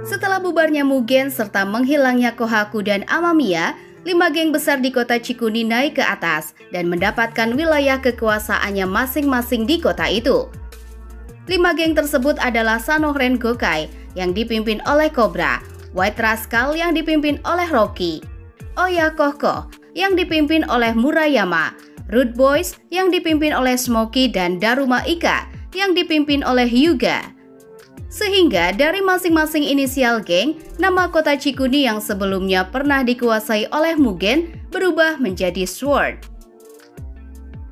Setelah bubarnya Mugen serta menghilangnya Kohaku dan Amamiya, 5 geng besar di kota Chikuni naik ke atas dan mendapatkan wilayah kekuasaannya masing-masing di kota itu. 5 geng tersebut adalah Sanohren Gokai yang dipimpin oleh Cobra, White Rascal yang dipimpin oleh Rocky, Oya Kohko yang dipimpin oleh Murayama, Rude Boys yang dipimpin oleh Smokey, dan Daruma Ika yang dipimpin oleh Hyuga. Sehingga dari masing-masing inisial geng, nama kota Chikuni yang sebelumnya pernah dikuasai oleh Mugen berubah menjadi Sword.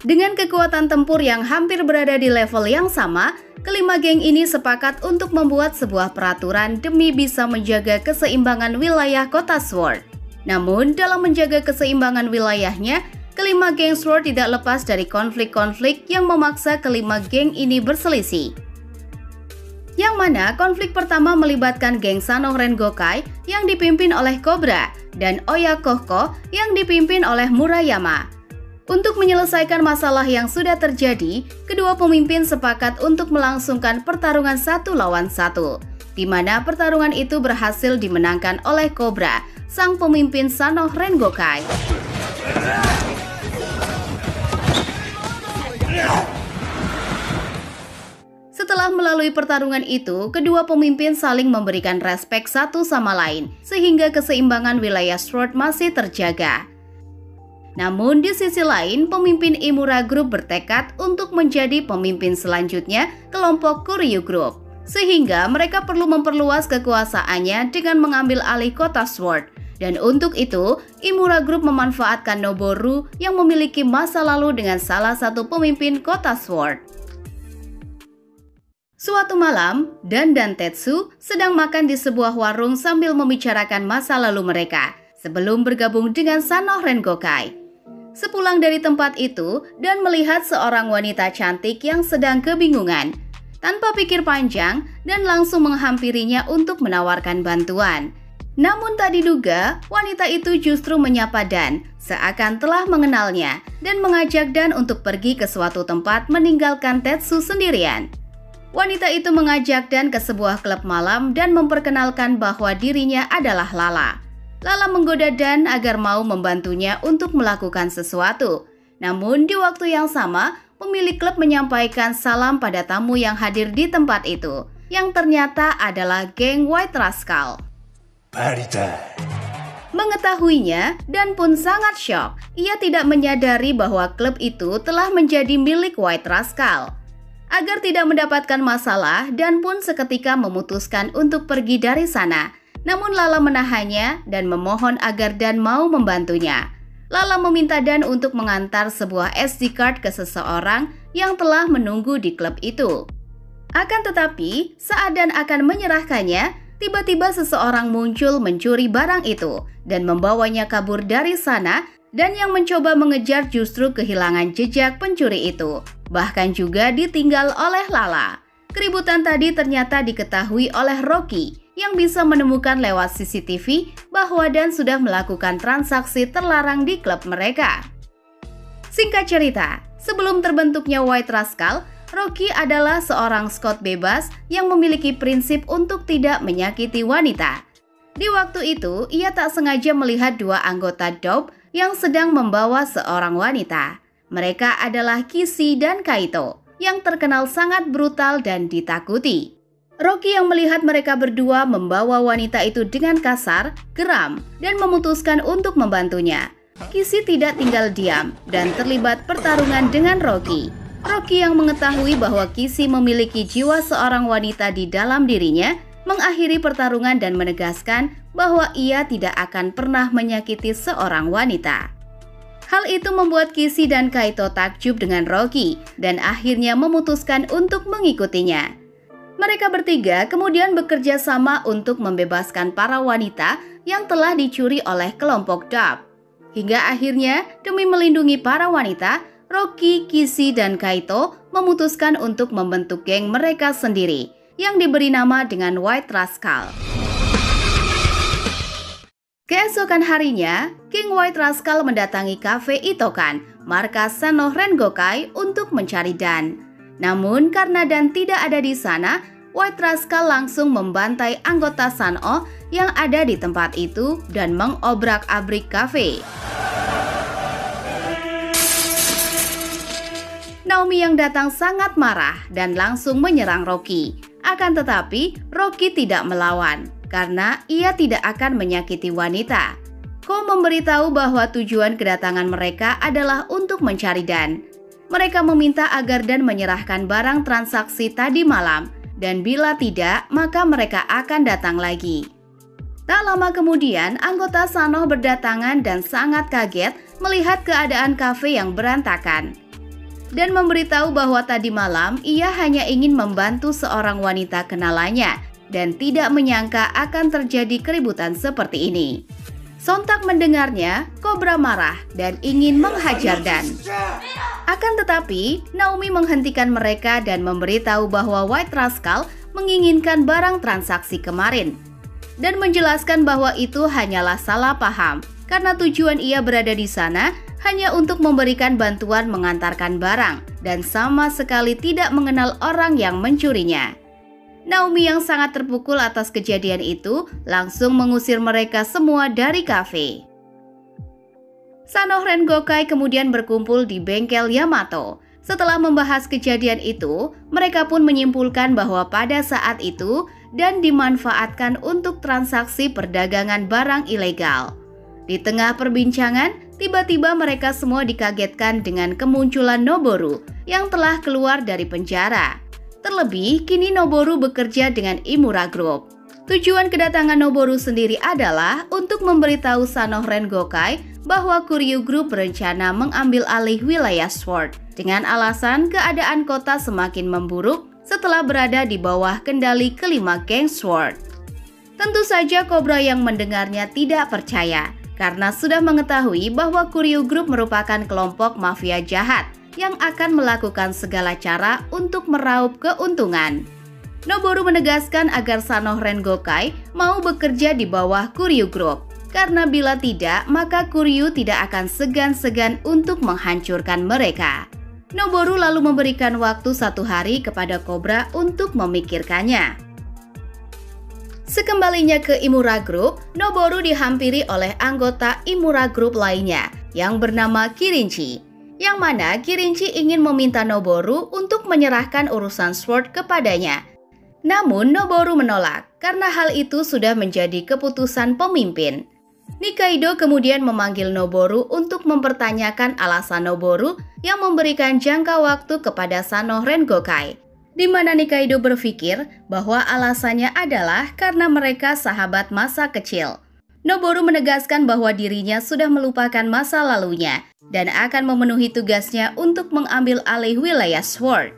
Dengan kekuatan tempur yang hampir berada di level yang sama, kelima geng ini sepakat untuk membuat sebuah peraturan demi bisa menjaga keseimbangan wilayah kota Sword. Namun, dalam menjaga keseimbangan wilayahnya, kelima geng Sword tidak lepas dari konflik-konflik yang memaksa kelima geng ini berselisih. Yang mana konflik pertama melibatkan geng Sanohren Gokai yang dipimpin oleh Cobra dan Oya Kohko yang dipimpin oleh Murayama. Untuk menyelesaikan masalah yang sudah terjadi, kedua pemimpin sepakat untuk melangsungkan pertarungan 1 lawan 1, di mana pertarungan itu berhasil dimenangkan oleh Cobra, sang pemimpin Sanohren Gokai. Setelah melalui pertarungan itu, kedua pemimpin saling memberikan respek satu sama lain, sehingga keseimbangan wilayah Sword masih terjaga. Namun di sisi lain, pemimpin Imura Group bertekad untuk menjadi pemimpin selanjutnya kelompok Kuryu Group, sehingga mereka perlu memperluas kekuasaannya dengan mengambil alih kota Sword. Dan untuk itu, Imura Group memanfaatkan Noboru yang memiliki masa lalu dengan salah satu pemimpin kota Sword. Suatu malam, Dan dan Tetsu sedang makan di sebuah warung sambil membicarakan masa lalu mereka sebelum bergabung dengan Sanohren Gokai. Sepulang dari tempat itu, Dan melihat seorang wanita cantik yang sedang kebingungan. Tanpa pikir panjang, Dan langsung menghampirinya untuk menawarkan bantuan. Namun tak diduga, wanita itu justru menyapa Dan, seakan telah mengenalnya, dan mengajak Dan untuk pergi ke suatu tempat meninggalkan Tetsu sendirian. Wanita itu mengajak Dan ke sebuah klub malam dan memperkenalkan bahwa dirinya adalah Lala. Lala menggoda Dan agar mau membantunya untuk melakukan sesuatu. Namun di waktu yang sama, pemilik klub menyampaikan salam pada tamu yang hadir di tempat itu, yang ternyata adalah geng White Rascal. Mengetahuinya, Dan pun sangat syok. Ia tidak menyadari bahwa klub itu telah menjadi milik White Rascal. Agar tidak mendapatkan masalah, Dan pun seketika memutuskan untuk pergi dari sana. Namun Lala menahannya dan memohon agar Dan mau membantunya. Lala meminta Dan untuk mengantar sebuah SD card ke seseorang yang telah menunggu di klub itu. Akan tetapi, saat Dan akan menyerahkannya, tiba-tiba seseorang muncul mencuri barang itu dan membawanya kabur dari sana. Dan yang mencoba mengejar justru kehilangan jejak pencuri itu, bahkan juga ditinggal oleh Lala. Keributan tadi ternyata diketahui oleh Rocky yang bisa menemukan lewat CCTV bahwa Dan sudah melakukan transaksi terlarang di klub mereka. Singkat cerita, sebelum terbentuknya White Rascal, Rocky adalah seorang scout bebas yang memiliki prinsip untuk tidak menyakiti wanita. Di waktu itu, ia tak sengaja melihat dua anggota Dope yang sedang membawa seorang wanita. Mereka adalah Kishi dan Kaito, yang terkenal sangat brutal dan ditakuti. Rocky yang melihat mereka berdua membawa wanita itu dengan kasar, geram, dan memutuskan untuk membantunya. Kishi tidak tinggal diam dan terlibat pertarungan dengan Rocky. Rocky yang mengetahui bahwa Kishi memiliki jiwa seorang wanita di dalam dirinya, mengakhiri pertarungan dan menegaskan bahwa ia tidak akan pernah menyakiti seorang wanita. Hal itu membuat Kishi dan Kaito takjub dengan Rocky dan akhirnya memutuskan untuk mengikutinya. Mereka bertiga kemudian bekerja sama untuk membebaskan para wanita yang telah dicuri oleh kelompok Dub. Hingga akhirnya demi melindungi para wanita, Rocky, Kishi, dan Kaito memutuskan untuk membentuk geng mereka sendiri yang diberi nama dengan White Rascal. Keesokan harinya, King White Rascal mendatangi kafe Itokan, markas Sanoh Rengokai untuk mencari Dan. Namun karena Dan tidak ada di sana, White Rascal langsung membantai anggota Sanoh yang ada di tempat itu dan mengobrak-abrik kafe. Naomi yang datang sangat marah dan langsung menyerang Rocky. Akan tetapi, Rocky tidak melawan karena ia tidak akan menyakiti wanita. Ko memberitahu bahwa tujuan kedatangan mereka adalah untuk mencari Dan. Mereka meminta agar Dan menyerahkan barang transaksi tadi malam, dan bila tidak, maka mereka akan datang lagi. Tak lama kemudian, anggota Sanoh berdatangan dan sangat kaget melihat keadaan kafe yang berantakan. Dan memberitahu bahwa tadi malam ia hanya ingin membantu seorang wanita kenalannya dan tidak menyangka akan terjadi keributan seperti ini. Sontak mendengarnya, Cobra marah dan ingin menghajar Dan. Akan tetapi, Naomi menghentikan mereka dan memberitahu bahwa White Rascal menginginkan barang transaksi kemarin dan menjelaskan bahwa itu hanyalah salah paham karena tujuan ia berada di sana hanya untuk memberikan bantuan mengantarkan barang dan sama sekali tidak mengenal orang yang mencurinya. Naomi yang sangat terpukul atas kejadian itu langsung mengusir mereka semua dari kafe. Sanoh Rengokai kemudian berkumpul di bengkel Yamato. Setelah membahas kejadian itu, mereka pun menyimpulkan bahwa pada saat itu Dan dimanfaatkan untuk transaksi perdagangan barang ilegal. Di tengah perbincangan, tiba-tiba mereka semua dikagetkan dengan kemunculan Noboru yang telah keluar dari penjara. Terlebih, kini Noboru bekerja dengan Imura Group. Tujuan kedatangan Noboru sendiri adalah untuk memberitahu Sanoh Rengokai bahwa Kuryu Group berencana mengambil alih wilayah Sword dengan alasan keadaan kota semakin memburuk setelah berada di bawah kendali kelima geng Sword. Tentu saja Cobra yang mendengarnya tidak percaya karena sudah mengetahui bahwa Kuryu Group merupakan kelompok mafia jahat yang akan melakukan segala cara untuk meraup keuntungan. Noboru menegaskan agar Sanoh Rengokai mau bekerja di bawah Kuryu Group, karena bila tidak, maka Kuryu tidak akan segan-segan untuk menghancurkan mereka. Noboru lalu memberikan waktu 1 hari kepada Cobra untuk memikirkannya. Sekembalinya ke Imura Group, Noboru dihampiri oleh anggota Imura Group lainnya yang bernama Kirinchi, yang mana Kirinchi ingin meminta Noboru untuk menyerahkan urusan Sword kepadanya. Namun Noboru menolak karena hal itu sudah menjadi keputusan pemimpin. Nikaido kemudian memanggil Noboru untuk mempertanyakan alasan Noboru yang memberikan jangka waktu kepada Sanoh Rengokai, di mana Nikaido berpikir bahwa alasannya adalah karena mereka sahabat masa kecil. Noboru menegaskan bahwa dirinya sudah melupakan masa lalunya dan akan memenuhi tugasnya untuk mengambil alih wilayah Sword.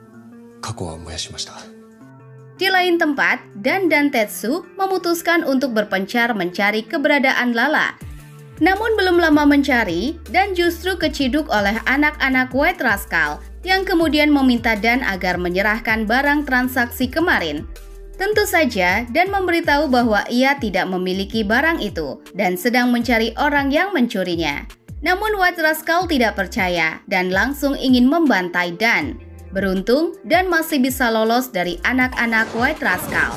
Di lain tempat, Dan dan Tetsu memutuskan untuk berpencar mencari keberadaan Lala. Namun belum lama mencari, Dan justru keciduk oleh anak-anak White Rascal yang kemudian meminta Dan agar menyerahkan barang transaksi kemarin. Tentu saja, Dan memberitahu bahwa ia tidak memiliki barang itu dan sedang mencari orang yang mencurinya. Namun White Rascal tidak percaya dan langsung ingin membantai Dan. Beruntung, Dan masih bisa lolos dari anak-anak White Rascal.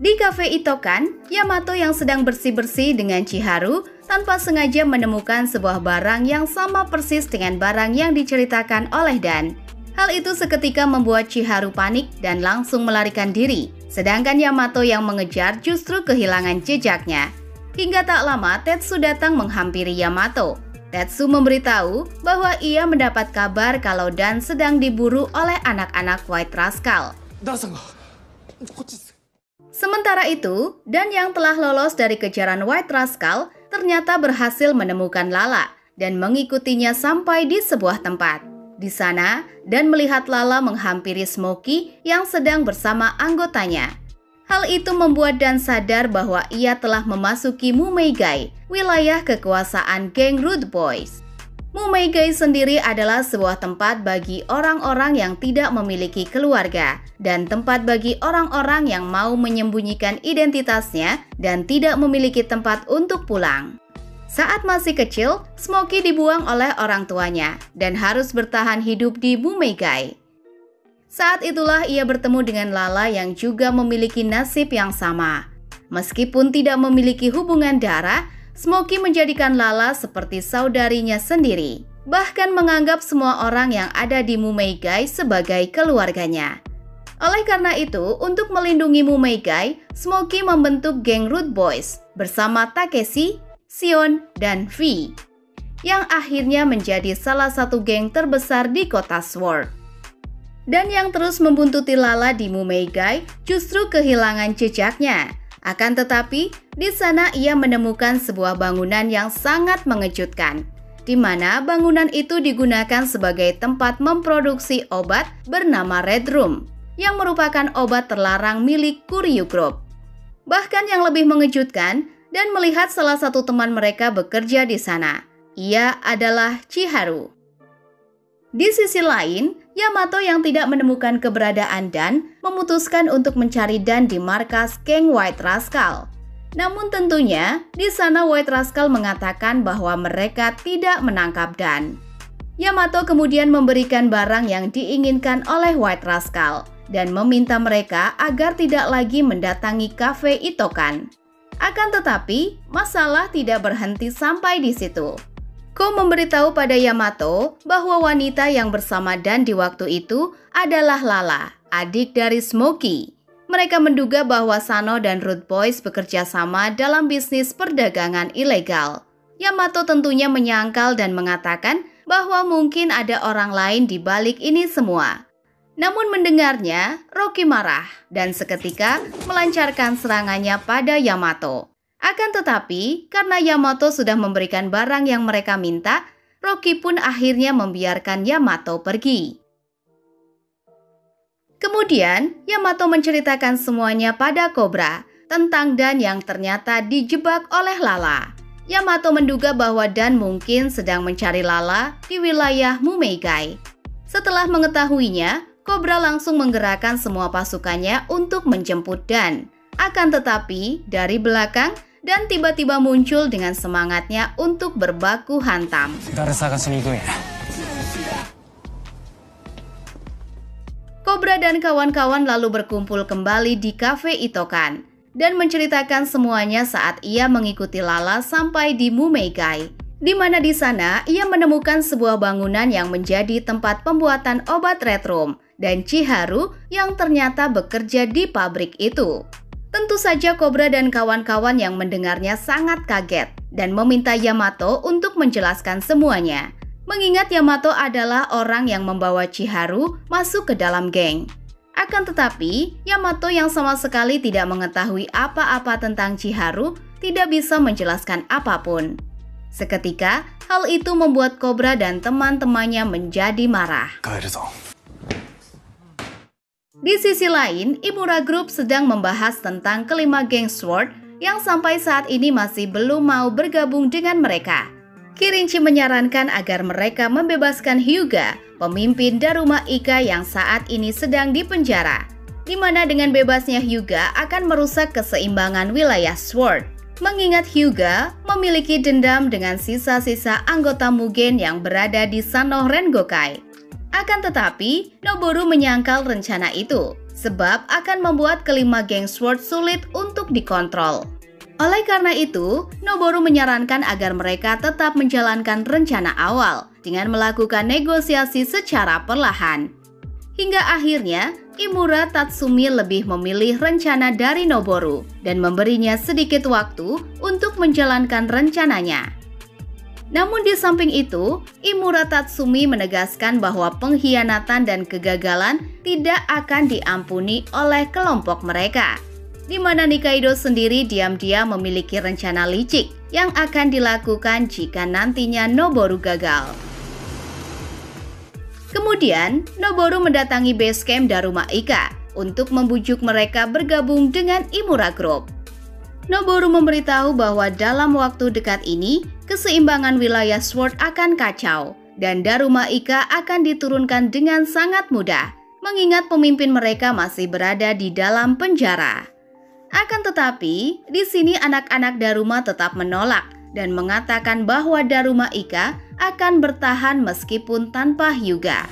Di kafe Itokan, Yamato yang sedang bersih-bersih dengan Chiharu tanpa sengaja menemukan sebuah barang yang sama persis dengan barang yang diceritakan oleh Dan. Hal itu seketika membuat Chiharu panik dan langsung melarikan diri, sedangkan Yamato yang mengejar justru kehilangan jejaknya. Hingga tak lama, Tetsu datang menghampiri Yamato. Tetsu memberitahu bahwa ia mendapat kabar kalau Dan sedang diburu oleh anak-anak White Rascal. Sementara itu, Dan yang telah lolos dari kejaran White Rascal ternyata berhasil menemukan Lala dan mengikutinya sampai di sebuah tempat. Di sana, Dan melihat Lala menghampiri Smokey yang sedang bersama anggotanya. Hal itu membuat Dan sadar bahwa ia telah memasuki Mumeigai, wilayah kekuasaan geng Rude Boys. Mumeigai sendiri adalah sebuah tempat bagi orang-orang yang tidak memiliki keluarga dan tempat bagi orang-orang yang mau menyembunyikan identitasnya dan tidak memiliki tempat untuk pulang. Saat masih kecil, Smokey dibuang oleh orang tuanya dan harus bertahan hidup di Mumeigai. Saat itulah ia bertemu dengan Lala yang juga memiliki nasib yang sama. Meskipun tidak memiliki hubungan darah, Smokey menjadikan Lala seperti saudarinya sendiri, bahkan menganggap semua orang yang ada di Mumeigai sebagai keluarganya. Oleh karena itu, untuk melindungi Mumeigai, Smokey membentuk geng Rude Boys bersama Takeshi, Sion, dan V, yang akhirnya menjadi salah satu geng terbesar di kota Sword. Dan yang terus membuntuti Lala di Mumeigai justru kehilangan jejaknya. Akan tetapi, di sana ia menemukan sebuah bangunan yang sangat mengejutkan, di mana bangunan itu digunakan sebagai tempat memproduksi obat bernama Red Room, yang merupakan obat terlarang milik Kuryu Group. Bahkan yang lebih mengejutkan, Dan melihat salah satu teman mereka bekerja di sana. Ia adalah Chiharu. Di sisi lain, Yamato yang tidak menemukan keberadaan Dan memutuskan untuk mencari Dan di markas geng White Rascal. Namun tentunya, di sana White Rascal mengatakan bahwa mereka tidak menangkap Dan. Yamato kemudian memberikan barang yang diinginkan oleh White Rascal dan meminta mereka agar tidak lagi mendatangi kafe Itokan. Akan tetapi, masalah tidak berhenti sampai di situ. Ko memberitahu pada Yamato bahwa wanita yang bersama Dan di waktu itu adalah Lala, adik dari Smokey. Mereka menduga bahwa Sano dan Rude Boys bekerja sama dalam bisnis perdagangan ilegal. Yamato tentunya menyangkal dan mengatakan bahwa mungkin ada orang lain di balik ini semua. Namun mendengarnya, Rocky marah dan seketika melancarkan serangannya pada Yamato. Akan tetapi, karena Yamato sudah memberikan barang yang mereka minta, Rocky pun akhirnya membiarkan Yamato pergi. Kemudian, Yamato menceritakan semuanya pada Cobra tentang Dan yang ternyata dijebak oleh Lala. Yamato menduga bahwa Dan mungkin sedang mencari Lala di wilayah Mumeigai. Setelah mengetahuinya, Cobra langsung menggerakkan semua pasukannya untuk menjemput Dan. Akan tetapi, dari belakang, Dan tiba-tiba muncul dengan semangatnya untuk berbaku hantam. Cobra dan kawan-kawan lalu berkumpul kembali di kafe Itokan dan menceritakan semuanya saat ia mengikuti Lala sampai di Mumeigai, di mana di sana ia menemukan sebuah bangunan yang menjadi tempat pembuatan obat Red Room dan Chiharu yang ternyata bekerja di pabrik itu. Tentu saja Cobra dan kawan-kawan yang mendengarnya sangat kaget dan meminta Yamato untuk menjelaskan semuanya. Mengingat Yamato adalah orang yang membawa Chiharu masuk ke dalam geng. Akan tetapi, Yamato yang sama sekali tidak mengetahui apa-apa tentang Chiharu tidak bisa menjelaskan apapun. Seketika, hal itu membuat Cobra dan teman-temannya menjadi marah. Di sisi lain, Imura Group sedang membahas tentang kelima geng Sword yang sampai saat ini masih belum mau bergabung dengan mereka. Kirinchi menyarankan agar mereka membebaskan Hyuga, pemimpin Daruma Ika yang saat ini sedang dipenjara, di mana dengan bebasnya Hyuga akan merusak keseimbangan wilayah Sword. Mengingat Hyuga memiliki dendam dengan sisa-sisa anggota Mugen yang berada di Sano Rengokai. Akan tetapi, Noboru menyangkal rencana itu, sebab akan membuat kelima geng Sword sulit untuk dikontrol. Oleh karena itu, Noboru menyarankan agar mereka tetap menjalankan rencana awal dengan melakukan negosiasi secara perlahan. Hingga akhirnya, Imura Tatsumi lebih memilih rencana dari Noboru dan memberinya sedikit waktu untuk menjalankan rencananya. Namun di samping itu, Imura Tatsumi menegaskan bahwa pengkhianatan dan kegagalan tidak akan diampuni oleh kelompok mereka. di mana Nikaido sendiri diam-diam memiliki rencana licik yang akan dilakukan jika nantinya Noboru gagal. Kemudian, Noboru mendatangi base camp Daruma Ika untuk membujuk mereka bergabung dengan Imura Group. Noboru memberitahu bahwa dalam waktu dekat ini, keseimbangan wilayah Sword akan kacau dan Daruma Ika akan diturunkan dengan sangat mudah, mengingat pemimpin mereka masih berada di dalam penjara. Akan tetapi, di sini anak-anak Daruma tetap menolak dan mengatakan bahwa Daruma Ika akan bertahan meskipun tanpa Hyuga.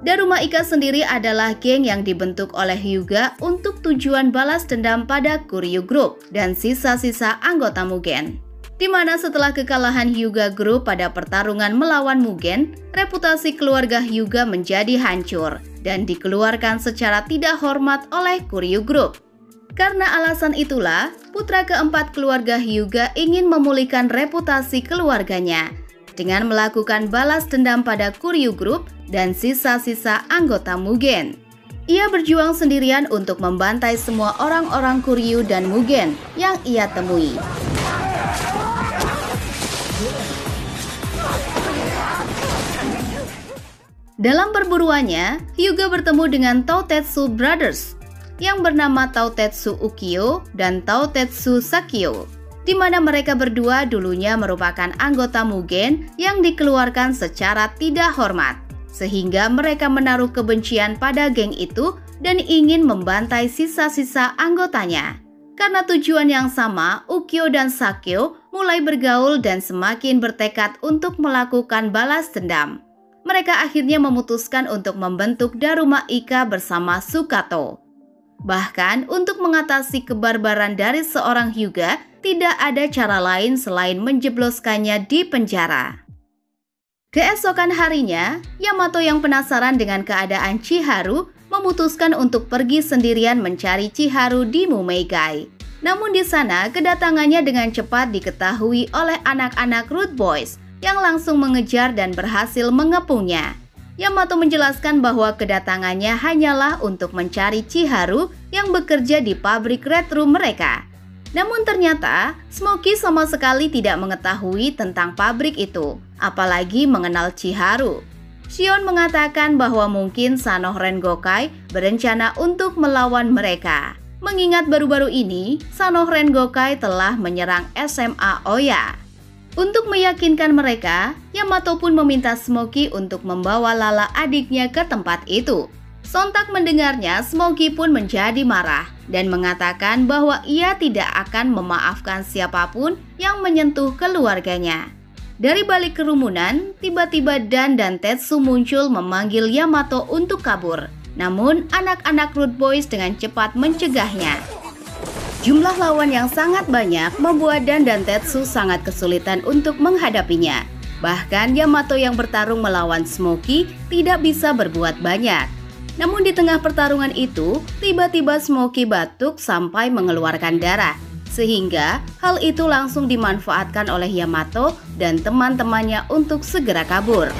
Daruma Ika sendiri adalah geng yang dibentuk oleh Hyuga untuk tujuan balas dendam pada Kuryu Group dan sisa-sisa anggota Mugen. Di mana setelah kekalahan Hyuga Group pada pertarungan melawan Mugen, reputasi keluarga Hyuga menjadi hancur dan dikeluarkan secara tidak hormat oleh Kuryu Group. Karena alasan itulah, putra keempat keluarga Hyuga ingin memulihkan reputasi keluarganya dengan melakukan balas dendam pada Kuryu Group dan sisa-sisa anggota Mugen. Ia berjuang sendirian untuk membantai semua orang-orang Kuryu dan Mugen yang ia temui. Dalam perburuannya, Hyuga bertemu dengan Toutetsu Brothers yang bernama Toutetsu Ukyo dan Toutetsu Sakyo, di mana mereka berdua dulunya merupakan anggota Mugen yang dikeluarkan secara tidak hormat, sehingga mereka menaruh kebencian pada geng itu dan ingin membantai sisa-sisa anggotanya. Karena tujuan yang sama, Ukyo dan Sakyo mulai bergaul dan semakin bertekad untuk melakukan balas dendam. Mereka akhirnya memutuskan untuk membentuk Daruma Ika bersama Sukato. Bahkan untuk mengatasi kebarbaran dari seorang Hyuga, tidak ada cara lain selain menjebloskannya di penjara. Keesokan harinya, Yamato yang penasaran dengan keadaan Chiharu memutuskan untuk pergi sendirian mencari Chiharu di Mumeigai. Namun di sana kedatangannya dengan cepat diketahui oleh anak-anak Root Boys yang langsung mengejar dan berhasil mengepungnya. Yamato menjelaskan bahwa kedatangannya hanyalah untuk mencari Chiharu yang bekerja di pabrik Red Room mereka. Namun ternyata Smokey sama sekali tidak mengetahui tentang pabrik itu, apalagi mengenal Chiharu. Shion mengatakan bahwa mungkin Sanoh Rengokai berencana untuk melawan mereka. Mengingat baru-baru ini Sanoh Rengokai telah menyerang SMA Oya. Untuk meyakinkan mereka, Yamato pun meminta Smokey untuk membawa Lala adiknya ke tempat itu. Sontak mendengarnya, Smokey pun menjadi marah dan mengatakan bahwa ia tidak akan memaafkan siapapun yang menyentuh keluarganya. Dari balik kerumunan, tiba-tiba Dan dan Tetsu muncul memanggil Yamato untuk kabur. Namun, anak-anak Root Boys dengan cepat mencegahnya. Jumlah lawan yang sangat banyak membuat Dan dan Tetsu sangat kesulitan untuk menghadapinya. Bahkan Yamato yang bertarung melawan Smokey tidak bisa berbuat banyak. Namun di tengah pertarungan itu, tiba-tiba Smokey batuk sampai mengeluarkan darah. Sehingga hal itu langsung dimanfaatkan oleh Yamato dan teman-temannya untuk segera kabur.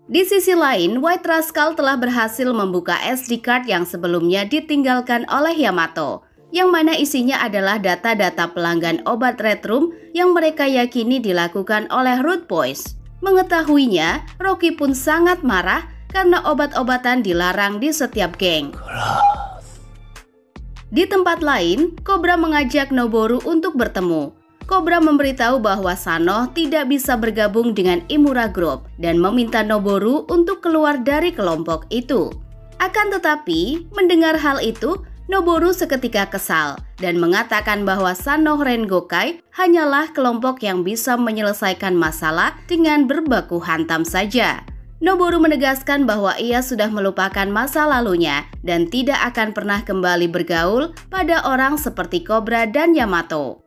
Di sisi lain, White Rascal telah berhasil membuka SD card yang sebelumnya ditinggalkan oleh Yamato, yang mana isinya adalah data-data pelanggan obat Red Room yang mereka yakini dilakukan oleh Root Boys. Mengetahuinya, Rocky pun sangat marah karena obat-obatan dilarang di setiap geng. Di tempat lain, Cobra mengajak Noboru untuk bertemu. Cobra memberitahu bahwa Sanoh tidak bisa bergabung dengan Imura Group dan meminta Noboru untuk keluar dari kelompok itu. Akan tetapi, mendengar hal itu, Noboru seketika kesal dan mengatakan bahwa Sanoh Rengokai hanyalah kelompok yang bisa menyelesaikan masalah dengan berbaku hantam saja. Noboru menegaskan bahwa ia sudah melupakan masa lalunya dan tidak akan pernah kembali bergaul pada orang seperti Cobra dan Yamato.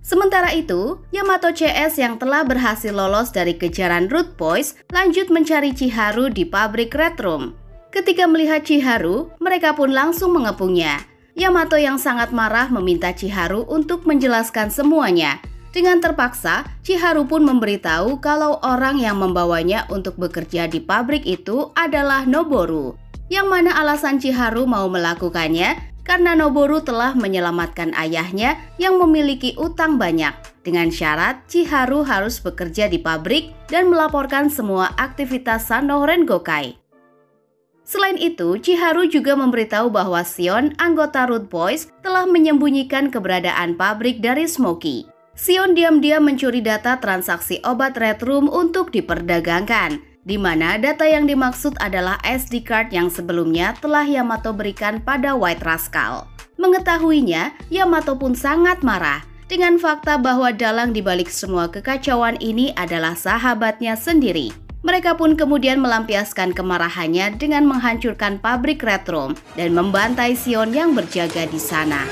Sementara itu, Yamato CS yang telah berhasil lolos dari kejaran Root Boys lanjut mencari Chiharu di pabrik Red Room. Ketika melihat Chiharu, mereka pun langsung mengepungnya. Yamato yang sangat marah meminta Chiharu untuk menjelaskan semuanya. Dengan terpaksa, Chiharu pun memberitahu kalau orang yang membawanya untuk bekerja di pabrik itu adalah Noboru. Yang mana alasan Chiharu mau melakukannya karena Noboru telah menyelamatkan ayahnya yang memiliki utang banyak. Dengan syarat Chiharu harus bekerja di pabrik dan melaporkan semua aktivitas Sano Rengokai. Selain itu, Chiharu juga memberitahu bahwa Shion, anggota Root Boys, telah menyembunyikan keberadaan pabrik dari Smokey. Shion diam-diam mencuri data transaksi obat Red Room untuk diperdagangkan, di mana data yang dimaksud adalah SD card yang sebelumnya telah Yamato berikan pada White Rascal. Mengetahuinya, Yamato pun sangat marah dengan fakta bahwa dalang dibalik semua kekacauan ini adalah sahabatnya sendiri. Mereka pun kemudian melampiaskan kemarahannya dengan menghancurkan pabrik Red Room dan membantai Shion yang berjaga di sana.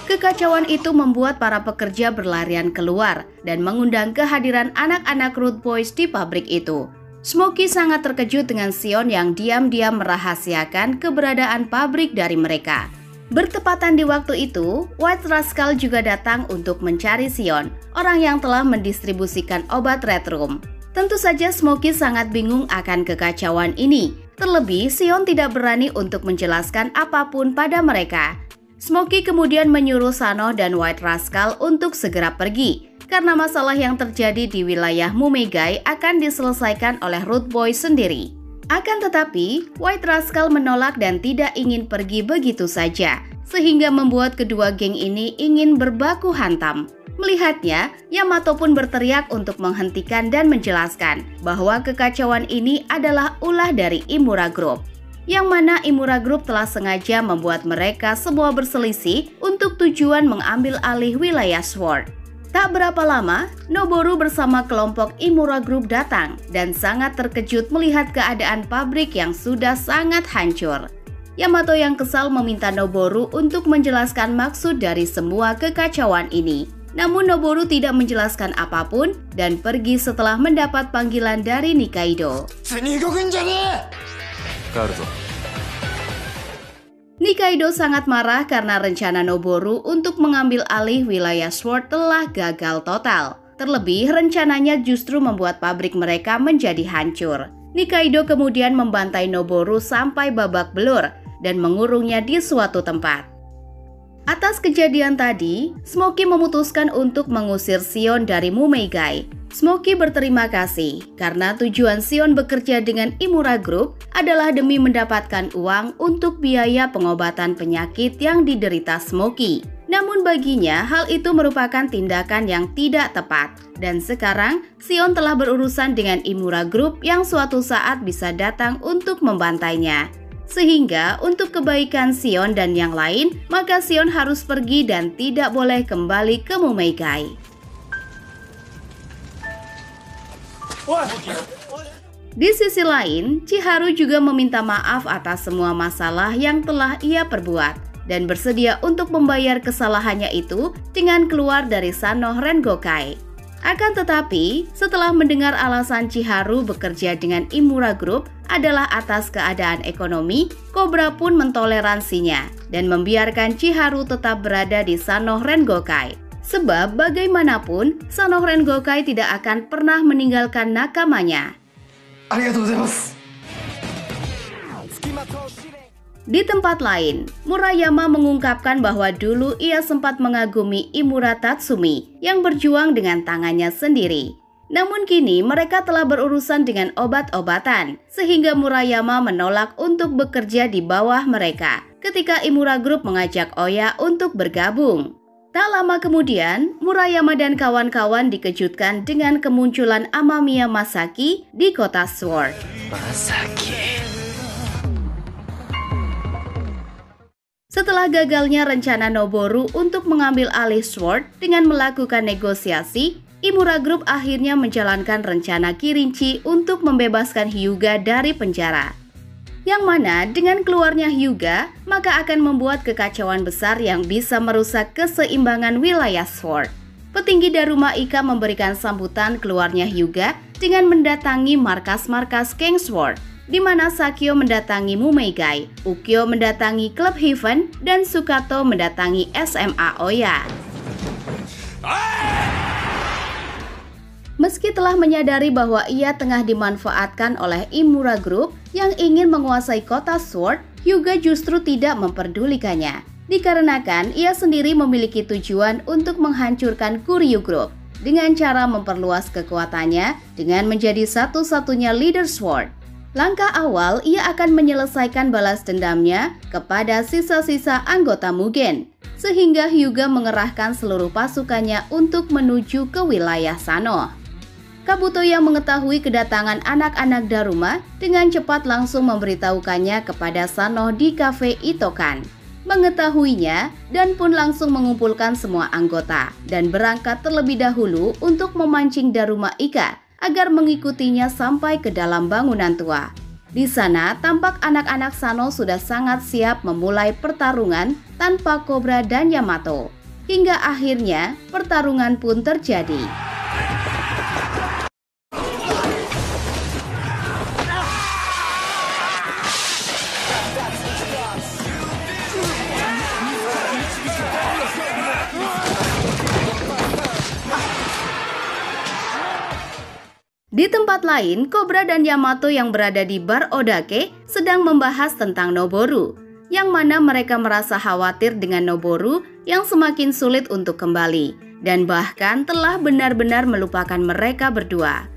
Kekacauan itu membuat para pekerja berlarian keluar dan mengundang kehadiran anak-anak Root Boys di pabrik itu. Smokey sangat terkejut dengan Shion yang diam-diam merahasiakan keberadaan pabrik dari mereka. Bertepatan di waktu itu, White Rascal juga datang untuk mencari Shion, orang yang telah mendistribusikan obat Red Room. Tentu saja Smokey sangat bingung akan kekacauan ini. Terlebih, Shion tidak berani untuk menjelaskan apapun pada mereka. Smokey kemudian menyuruh Sano dan White Rascal untuk segera pergi, karena masalah yang terjadi di wilayah Mumegai akan diselesaikan oleh Root Boy sendiri. Akan tetapi, White Rascal menolak dan tidak ingin pergi begitu saja, sehingga membuat kedua geng ini ingin berbaku hantam. Melihatnya, Yamato pun berteriak untuk menghentikan dan menjelaskan bahwa kekacauan ini adalah ulah dari Imura Group, yang mana Imura Group telah sengaja membuat mereka semua berselisih untuk tujuan mengambil alih wilayah Sword. Tak berapa lama, Noboru bersama kelompok Imura Group datang dan sangat terkejut melihat keadaan pabrik yang sudah sangat hancur. Yamato yang kesal meminta Noboru untuk menjelaskan maksud dari semua kekacauan ini. Namun Noboru tidak menjelaskan apapun dan pergi setelah mendapat panggilan dari Nikaido. Nikaido sangat marah karena rencana Noboru untuk mengambil alih wilayah Sword telah gagal total. Terlebih, rencananya justru membuat pabrik mereka menjadi hancur. Nikaido kemudian membantai Noboru sampai babak belur dan mengurungnya di suatu tempat. Atas kejadian tadi, Smokey memutuskan untuk mengusir Shion dari Mumegai. Smokey berterima kasih karena tujuan Shion bekerja dengan Imura Group adalah demi mendapatkan uang untuk biaya pengobatan penyakit yang diderita Smokey. Namun baginya hal itu merupakan tindakan yang tidak tepat. Dan sekarang Shion telah berurusan dengan Imura Group yang suatu saat bisa datang untuk membantainya. Sehingga untuk kebaikan Shion dan yang lain, maka Shion harus pergi dan tidak boleh kembali ke Mumegai. Di sisi lain, Chiharu juga meminta maaf atas semua masalah yang telah ia perbuat dan bersedia untuk membayar kesalahannya itu dengan keluar dari Sano Rengokai. Akan tetapi, setelah mendengar alasan Chiharu bekerja dengan Imura Group adalah atas keadaan ekonomi, Cobra pun mentoleransinya dan membiarkan Chiharu tetap berada di Sano Rengokai. Sebab bagaimanapun, Sano Rengokai tidak akan pernah meninggalkan nakamanya. Di tempat lain, Murayama mengungkapkan bahwa dulu ia sempat mengagumi Imura Tatsumi yang berjuang dengan tangannya sendiri. Namun kini mereka telah berurusan dengan obat-obatan, sehingga Murayama menolak untuk bekerja di bawah mereka ketika Imura Group mengajak Oya untuk bergabung. Tak lama kemudian, Murayama dan kawan-kawan dikejutkan dengan kemunculan Amamiya Masaki di kota Sword. Setelah gagalnya rencana Noboru untuk mengambil alih Sword dengan melakukan negosiasi, Imura Group akhirnya menjalankan rencana Kirinchi untuk membebaskan Hyuga dari penjara. Yang mana dengan keluarnya Hyuga, maka akan membuat kekacauan besar yang bisa merusak keseimbangan wilayah Sword. Petinggi Daruma Ika memberikan sambutan keluarnya Hyuga dengan mendatangi markas-markas King Sword, di mana Sakyo mendatangi Mumegai, Ukyo mendatangi Club Heaven, dan Sukato mendatangi SMA Oya. Meski telah menyadari bahwa ia tengah dimanfaatkan oleh Imura Group yang ingin menguasai kota Sword, Hyuga justru tidak memperdulikannya. Dikarenakan ia sendiri memiliki tujuan untuk menghancurkan Kuryu Group dengan cara memperluas kekuatannya dengan menjadi satu-satunya leader Sword. Langkah awal ia akan menyelesaikan balas dendamnya kepada sisa-sisa anggota Mugen, sehingga Hyuga mengerahkan seluruh pasukannya untuk menuju ke wilayah Sano. Kabuto yang mengetahui kedatangan anak-anak Daruma dengan cepat langsung memberitahukannya kepada Sano di kafe Itokan. Mengetahuinya dan pun langsung mengumpulkan semua anggota dan berangkat terlebih dahulu untuk memancing Daruma Ika agar mengikutinya sampai ke dalam bangunan tua. Di sana tampak anak-anak Sano sudah sangat siap memulai pertarungan tanpa Cobra dan Yamato. Hingga akhirnya pertarungan pun terjadi. Di tempat lain, Cobra dan Yamato yang berada di bar Odake sedang membahas tentang Noboru, yang mana mereka merasa khawatir dengan Noboru yang semakin sulit untuk kembali, dan bahkan telah benar-benar melupakan mereka berdua.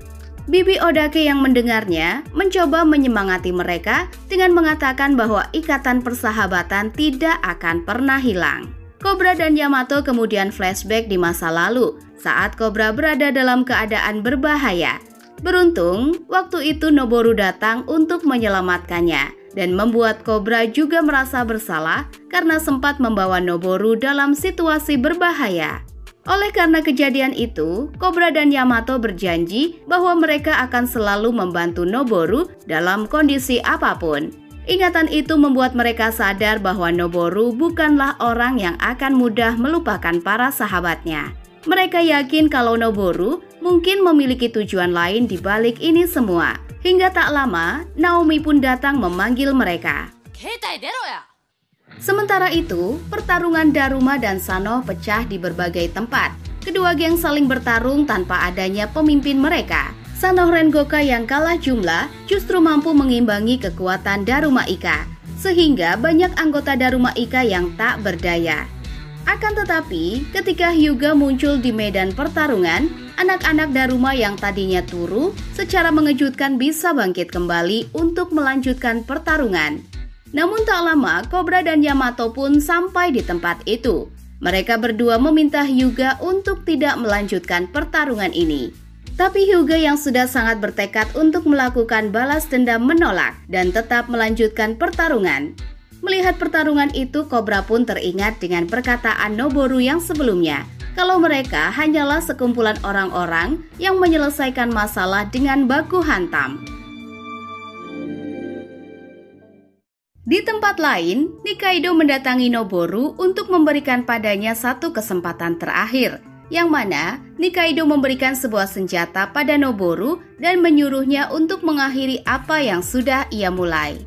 Bibi Odake yang mendengarnya mencoba menyemangati mereka dengan mengatakan bahwa ikatan persahabatan tidak akan pernah hilang. Cobra dan Yamato kemudian flashback di masa lalu saat Cobra berada dalam keadaan berbahaya. Beruntung, waktu itu Noboru datang untuk menyelamatkannya dan membuat Cobra juga merasa bersalah karena sempat membawa Noboru dalam situasi berbahaya. Oleh karena kejadian itu, Cobra dan Yamato berjanji bahwa mereka akan selalu membantu Noboru dalam kondisi apapun. Ingatan itu membuat mereka sadar bahwa Noboru bukanlah orang yang akan mudah melupakan para sahabatnya. Mereka yakin kalau Noboru mungkin memiliki tujuan lain di balik ini semua. Hingga tak lama, Naomi pun datang memanggil mereka. Sementara itu, pertarungan Daruma dan Sano pecah di berbagai tempat. Kedua geng saling bertarung tanpa adanya pemimpin mereka. Sano Rengoku yang kalah jumlah justru mampu mengimbangi kekuatan Daruma Ika, sehingga banyak anggota Daruma Ika yang tak berdaya. Akan tetapi, ketika Hyuga muncul di medan pertarungan, anak-anak Daruma yang tadinya turu secara mengejutkan bisa bangkit kembali untuk melanjutkan pertarungan. Namun tak lama, Cobra dan Yamato pun sampai di tempat itu. Mereka berdua meminta Hyuga untuk tidak melanjutkan pertarungan ini. Tapi Hyuga yang sudah sangat bertekad untuk melakukan balas dendam menolak dan tetap melanjutkan pertarungan. Melihat pertarungan itu, Cobra pun teringat dengan perkataan Noboru yang sebelumnya, kalau mereka hanyalah sekumpulan orang-orang yang menyelesaikan masalah dengan baku hantam. Di tempat lain, Nikaido mendatangi Noboru untuk memberikan padanya satu kesempatan terakhir, yang mana Nikaido memberikan sebuah senjata pada Noboru dan menyuruhnya untuk mengakhiri apa yang sudah ia mulai.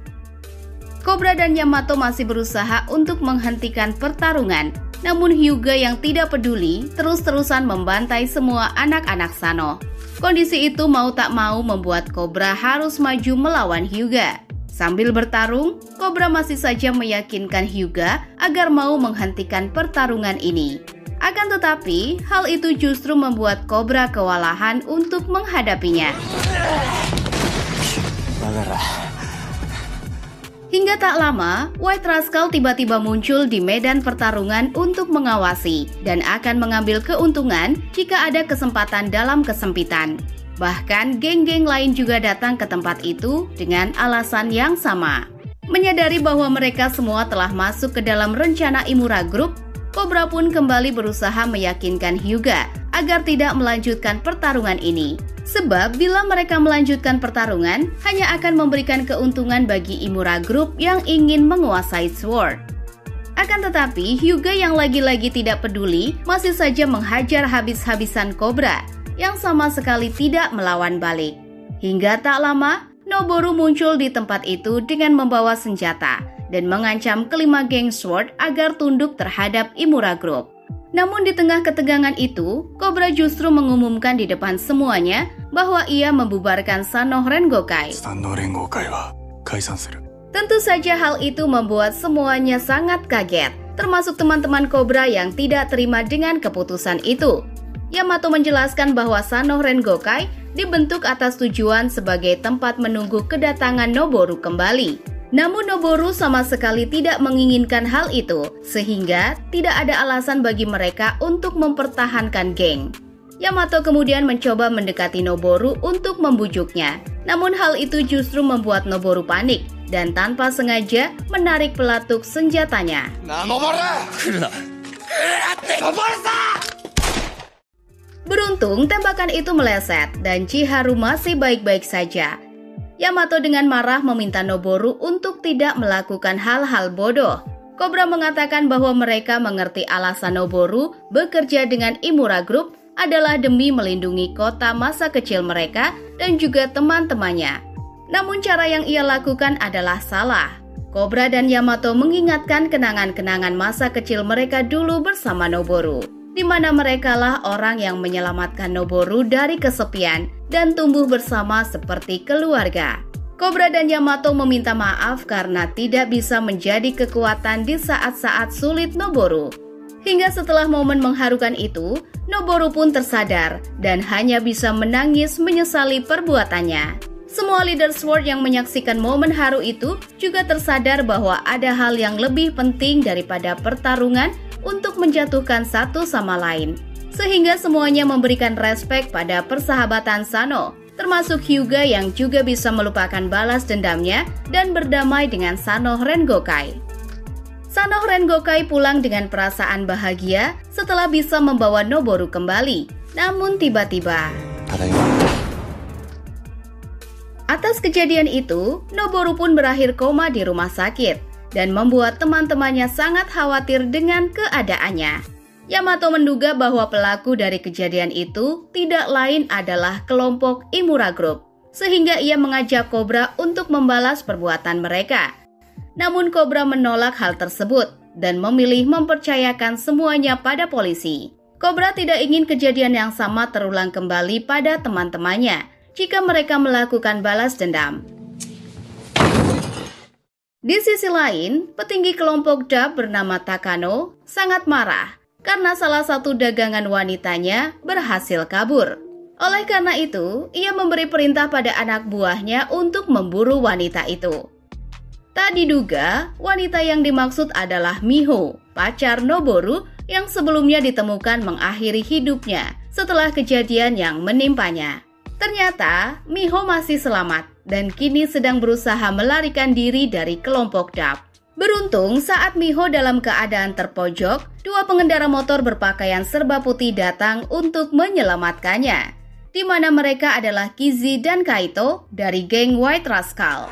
Cobra dan Yamato masih berusaha untuk menghentikan pertarungan, namun Hyuga yang tidak peduli terus-terusan membantai semua anak-anak Sano. Kondisi itu mau tak mau membuat Cobra harus maju melawan Hyuga. Sambil bertarung, Cobra masih saja meyakinkan Hyuga agar mau menghentikan pertarungan ini. Akan tetapi, hal itu justru membuat Cobra kewalahan untuk menghadapinya. Hingga tak lama, White Rascal tiba-tiba muncul di medan pertarungan untuk mengawasi dan akan mengambil keuntungan jika ada kesempatan dalam kesempitan. Bahkan geng-geng lain juga datang ke tempat itu dengan alasan yang sama. Menyadari bahwa mereka semua telah masuk ke dalam rencana Imura Group, Cobra pun kembali berusaha meyakinkan Hyuga agar tidak melanjutkan pertarungan ini. Sebab bila mereka melanjutkan pertarungan, hanya akan memberikan keuntungan bagi Imura Group yang ingin menguasai Sword. Akan tetapi, Hyuga yang lagi-lagi tidak peduli masih saja menghajar habis-habisan Cobra yang sama sekali tidak melawan balik. Hingga tak lama, Noboru muncul di tempat itu dengan membawa senjata dan mengancam kelima geng Sword agar tunduk terhadap Imura Group. Namun di tengah ketegangan itu, Cobra justru mengumumkan di depan semuanya bahwa ia membubarkan Sanno Rengokai. Tentu saja hal itu membuat semuanya sangat kaget, termasuk teman-teman Cobra yang tidak terima dengan keputusan itu. Yamato menjelaskan bahwa Sanno Rengokai dibentuk atas tujuan sebagai tempat menunggu kedatangan Noboru kembali. Namun Noboru sama sekali tidak menginginkan hal itu, sehingga tidak ada alasan bagi mereka untuk mempertahankan geng. Yamato kemudian mencoba mendekati Noboru untuk membujuknya. Namun hal itu justru membuat Noboru panik dan tanpa sengaja menarik pelatuk senjatanya. Beruntung tembakan itu meleset dan Chiharu masih baik-baik saja. Yamato dengan marah meminta Noboru untuk tidak melakukan hal-hal bodoh. Cobra mengatakan bahwa mereka mengerti alasan Noboru bekerja dengan Imura Group adalah demi melindungi kota masa kecil mereka dan juga teman-temannya. Namun cara yang ia lakukan adalah salah. Cobra dan Yamato mengingatkan kenangan-kenangan masa kecil mereka dulu bersama Noboru, di mana merekalah orang yang menyelamatkan Noboru dari kesepian dan tumbuh bersama seperti keluarga. Cobra dan Yamato meminta maaf karena tidak bisa menjadi kekuatan di saat-saat sulit Noboru. Hingga setelah momen mengharukan itu, Noboru pun tersadar dan hanya bisa menangis menyesali perbuatannya. Semua leader SWORD yang menyaksikan momen haru itu juga tersadar bahwa ada hal yang lebih penting daripada pertarungan untuk menjatuhkan satu sama lain. Sehingga semuanya memberikan respek pada persahabatan Sanno, termasuk Hyuga yang juga bisa melupakan balas dendamnya dan berdamai dengan Sanno Rengokai. Sanno Rengokai pulang dengan perasaan bahagia setelah bisa membawa Noboru kembali. Namun tiba-tiba, atas kejadian itu, Noboru pun berakhir koma di rumah sakit dan membuat teman-temannya sangat khawatir dengan keadaannya. Yamato menduga bahwa pelaku dari kejadian itu tidak lain adalah kelompok Imura Group, sehingga ia mengajak Cobra untuk membalas perbuatan mereka. Namun Cobra menolak hal tersebut dan memilih mempercayakan semuanya pada polisi. Cobra tidak ingin kejadian yang sama terulang kembali pada teman-temannya jika mereka melakukan balas dendam. Di sisi lain, petinggi kelompok DAB bernama Takano sangat marah karena salah satu dagangan wanitanya berhasil kabur. Oleh karena itu, ia memberi perintah pada anak buahnya untuk memburu wanita itu. Tak diduga, wanita yang dimaksud adalah Miho, pacar Noboru yang sebelumnya ditemukan mengakhiri hidupnya setelah kejadian yang menimpanya. Ternyata, Miho masih selamat dan kini sedang berusaha melarikan diri dari kelompok DAB. Beruntung saat Miho dalam keadaan terpojok, dua pengendara motor berpakaian serba putih datang untuk menyelamatkannya, di mana mereka adalah Kizzy dan Kaito dari geng White Rascal.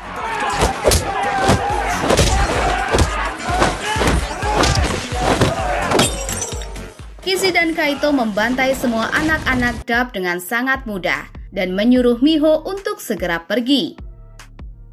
Kizzy dan Kaito membantai semua anak-anak DAB dengan sangat mudah dan menyuruh Miho untuk segera pergi.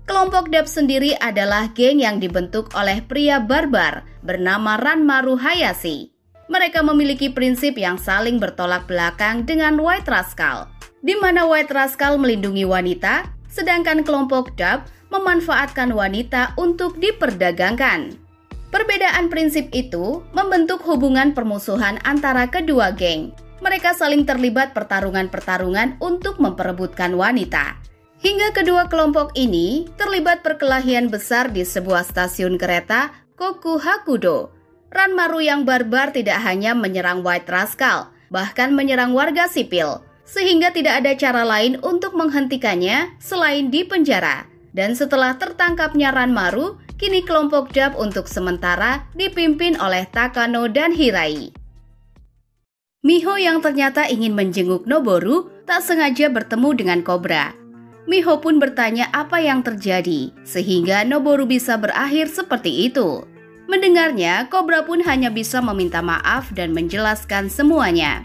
Kelompok DAB sendiri adalah geng yang dibentuk oleh pria barbar bernama Ranmaru Hayashi. Mereka memiliki prinsip yang saling bertolak belakang dengan White Rascal, di mana White Rascal melindungi wanita, sedangkan kelompok DAB memanfaatkan wanita untuk diperdagangkan. Perbedaan prinsip itu membentuk hubungan permusuhan antara kedua geng. Mereka saling terlibat pertarungan-pertarungan untuk memperebutkan wanita. Hingga kedua kelompok ini terlibat perkelahian besar di sebuah stasiun kereta Kokuhakudo. Ranmaru yang barbar tidak hanya menyerang White Rascal, bahkan menyerang warga sipil, sehingga tidak ada cara lain untuk menghentikannya selain di penjara. Dan setelah tertangkapnya Ranmaru, kini kelompok DAB untuk sementara dipimpin oleh Takano dan Hirai. Miho yang ternyata ingin menjenguk Noboru tak sengaja bertemu dengan Cobra. Miho pun bertanya apa yang terjadi, sehingga Noboru bisa berakhir seperti itu. Mendengarnya, Cobra pun hanya bisa meminta maaf dan menjelaskan semuanya.